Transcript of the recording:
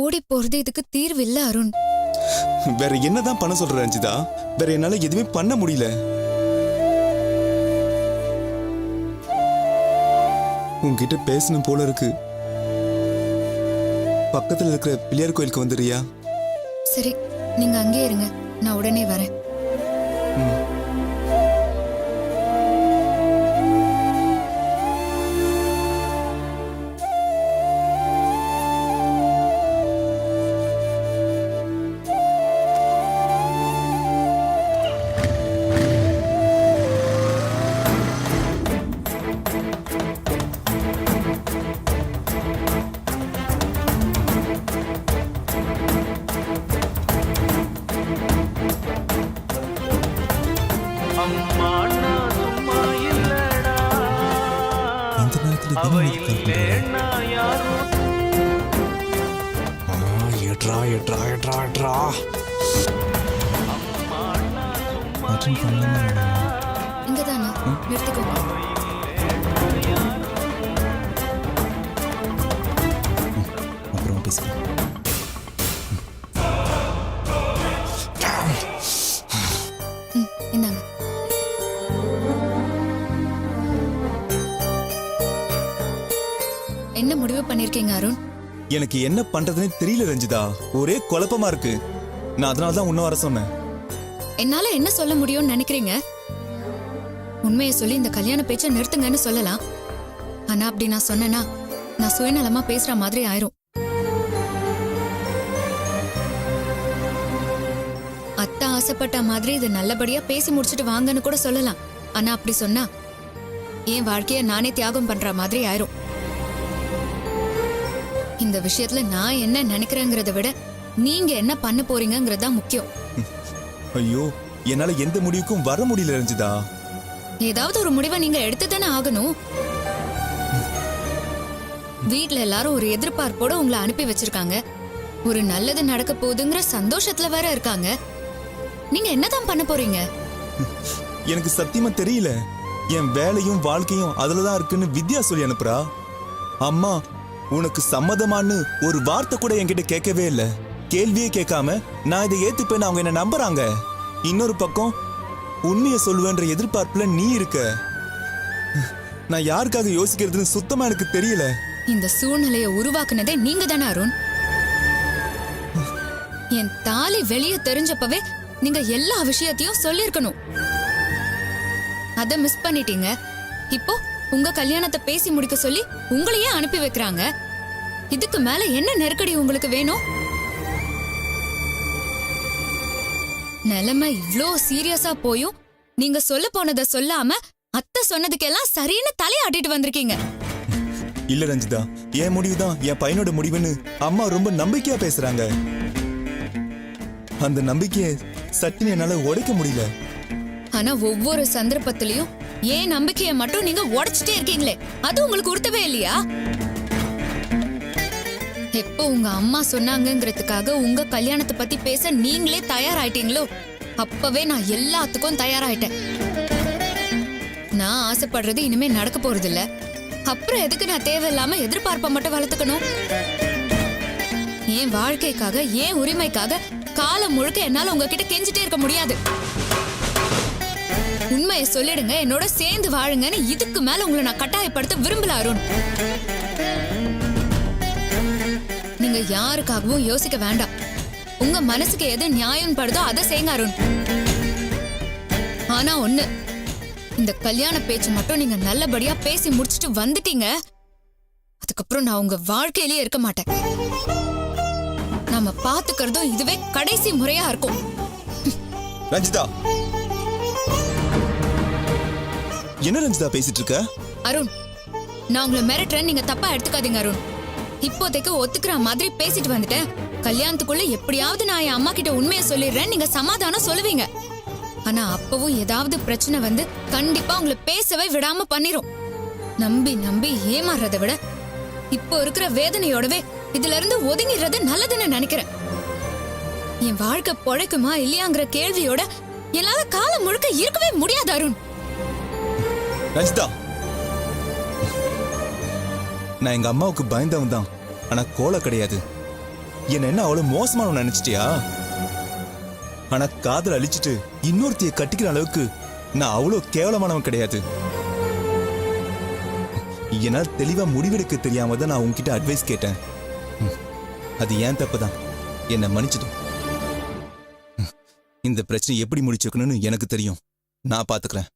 ஓடி போறது இதுக்கு தீர்வு இல்ல அருண். வேற என்னதான் பண்ண சொல்ற ரஞ்சிதா? வேற என்னால எதுவுமே பண்ண முடியல. உன்கிட்ட பேசணும் போல இருக்கு. பக்கத்துல இருக்கிற பிள்ளையார் கோயிலுக்கு வந்துடுறியா? சரி, நீங்க அங்கே இருங்க, நான் உடனே வரேன். இங்கதானா? நிறுத்திக்கோங்க. அப்புறம் பேசுறேன். இந்தாங்க. என்ன முடிவு பண்ணிருக்கீங்க அருண்? எனக்கு என்ன பண்றதுன்னு தெரியல ரஞ்சிதா. ஒரே குழப்பமா இருக்கு. நான் அதனாலதான் உன்ன வர சொன்னேன். என்னால என்ன சொல்ல முடியும்னு நினைக்கிறீங்க? உண்மையை சொல்லி இந்த கல்யாண பேச்சை நிறுத்துங்கன்னு சொல்லலாம். ஆனா அப்படி நான் சொன்னேன்னா நான் சுயநலமா பேசுற மாதிரி ஆயிரும். அத்தை ஆசைப்பட்ட மாதிரி இது நல்லபடியா பேசி முடிச்சிட்டு வாங்கன்னு கூட சொல்லலாம். ஆனா அப்படி சொன்னா என் வாழ்க்கைய நானே தியாகம் பண்ற மாதிரி ஆயிரும். இந்த விஷயத்துல நான் என்ன நினைக்கிறேங்கிறத விட நீங்க என்ன பண்ண போறீங்கிறது தான் முக்கியம். ஐயோ, என்னால எந்த முடிவுக்கும் வர முடியல ரஞ்சிதா. ஏதாவது ஒரு முடிவை நீங்க எடுத்துதானே ஆகணும். வீட்ல எல்லாரும் ஒரு எதிர்பார்ப்போட உங்களை அனுப்பி வச்சிருக்காங்க. ஒரு நல்லது நடக்க போகுதுங்கிற சந்தோஷத்துல வேற இருக்காங்க. நீங்க என்னதான் பண்ண போறீங்க? எனக்கு சத்தியமா தெரியல. என் வேலையும் வாழ்க்கையும் அதுலதான் இருக்குன்னு வித்யா சொல்லி அனுப்புறா. அம்மா உனக்கு சம்மதமான்னு ஒரு வார்த்தை கூட என்கிட்ட கேட்கவே இல்ல. கேள்வியே கேட்காம நான் இதை ஏத்துப்பேன்னு அவங்க என்ன நம்புறாங்க. இன்னொரு பக்கம் உண்மையை சொல்லுவேன்ற எதிர்பார்ப்புல நீ இருக்க. நான் யாருக்காக யோசிக்கிறதுன்னு சுத்தமா எனக்கு தெரியல. இந்த சூழ்நிலையை உருவாக்குனதே நீங்க தானே அருண். என் தாலி வெளியே தெரிஞ்சப்பவே நீங்க எல்லா விஷயத்தையும் சொல்லிருக்கணும். அத மிஸ் பண்ணிட்டீங்க. இப்போ உங்க கல்யாணத்தை பேசி முடிக்க சொல்லி உங்களையே அனுப்பி வைக்கிறாங்க. இதுக்கு மேல என்ன நெருக்கடி உங்களுக்கு வேணும்? நிலைமை இவ்ளோ சீரியஸா போயும் நீங்க சொல்ல போனதை சொல்லாம அத்தை சொன்னதுக்கெல்லாம் சரின்னு தலையாட்டிட்டு வந்திருக்கீங்க. இல்ல ரஞ்சிதா, என் முடிவுதான் என் பையனோட முடிவுன்னு அம்மா ரொம்ப நம்பிக்கையா பேசுறாங்க. அந்த நம்பிக்கையை சட்டுன்னு என்னால உடைக்க முடியல. ஆனா ஒவ்வொரு சந்தர்ப்பத்திலயும் ஏன் நம்பிக்கையை மட்டும் நீங்க உடைச்சிட்டே இருக்கீங்களே, அது உங்களுக்கு உறுத்தவே இல்லையா? எப்போ உங்க அம்மா சொன்னாங்கிறதுக்காக உங்க கல்யாணத்தை பத்தி பேச நீங்களே தயாராயிட்டீங்களோ அப்பவே நான் எல்லாத்துக்கும் தயாராயிட்டேன். நான் ஆசைப்படுறது இனிமே நடக்க போறது இல்ல. அப்புறம் எதுக்கு நான் தேவையில்லாம எதிர்பார்ப்ப மட்டும் வளர்த்துக்கணும்? என் வாழ்க்கைக்காக என் உரிமைக்காக காலம் முழுக்க என்னால உங்ககிட்ட கெஞ்சிட்டே இருக்க முடியாது. உண்மையை சொல்லிடுங்க, என்னோட சேர்ந்து வாழுங்கன்னு இதுக்கு மேல உங்களை நான் கட்டாயப்படுத்த விரும்பல அருண். நீங்க யாருக்காகவும் யோசிக்க வேண்டாம். உங்க மனசுக்கு எது நியாயம் படுதோ அதை செய்யுங்க அருண். ஆனா ஒண்ணு, இந்த கல்யாண பேச்சு மட்டும் நீங்க நல்லபடியா பேசி முடிச்சிட்டு வந்துட்டீங்க, அதுக்கப்புறம் நான் உங்க வாழ்க்கையிலேயே இருக்க மாட்டேன். நாம பாத்துக்கிறதும் இதுவே கடைசி முறையா இருக்கும். ரஞ்சிதா, என்ன ரஞ்சிதா பேசிட்டு இருக்க? அருண், நான் உங்களை மிரட்டுறேன், நீங்க தப்பா எடுத்துக்காதீங்க அருண். இப்போதைக்கு ஒத்துக்கிற மாதிரி பேசிட்டு வந்துட்டேன். கல்யாணத்துக்குள்ள எப்படியாவது நான் என் அம்மா கிட்ட உண்மையை சொல்லிடுறேன், நீங்க சமாதானம் சொல்லுவீங்க. ஆனா அப்பவும் ஏதாவது பிரச்சனை வந்து கண்டிப்பா உங்களை பேசவே விடாம பண்ணிரும். நம்பி நம்பி ஏமாறதை விட இப்போ இருக்கிற வேதனையோடவே இதுல இருந்து ஒதுங்கிடுறது நல்லதுன்னு நினைக்கிறேன். என் வாழ்க்கை பொழைக்குமா இல்லையாங்கிற கேள்வியோட என்னால காலம் முழுக்க இருக்கவே முடியாது அருண். ரஞ்சிதா, நான் எங்க அம்மாவுக்கு பயந்தவன் தான், ஆனா கோலை கிடையாது. என்ன அவ்வளவு மோசமான நினைச்சிட்டியா? ஆனா காதல் அழிச்சிட்டு இன்னொருத்தைய கட்டிக்கிற அளவுக்கு நான் அவ்வளவு கேவலமானவன் கிடையாது. என்னால் தெளிவா முடிவெடுக்க தெரியாம தான் நான் உன்கிட்ட அட்வைஸ் கேட்டேன். அது ஏன் தப்புதான். என்னை மன்னிச்சிடும். இந்த பிரச்சனை எப்படி முடிச்சுக்கணும்னு எனக்கு தெரியும். நான் பாத்துக்கிறேன்.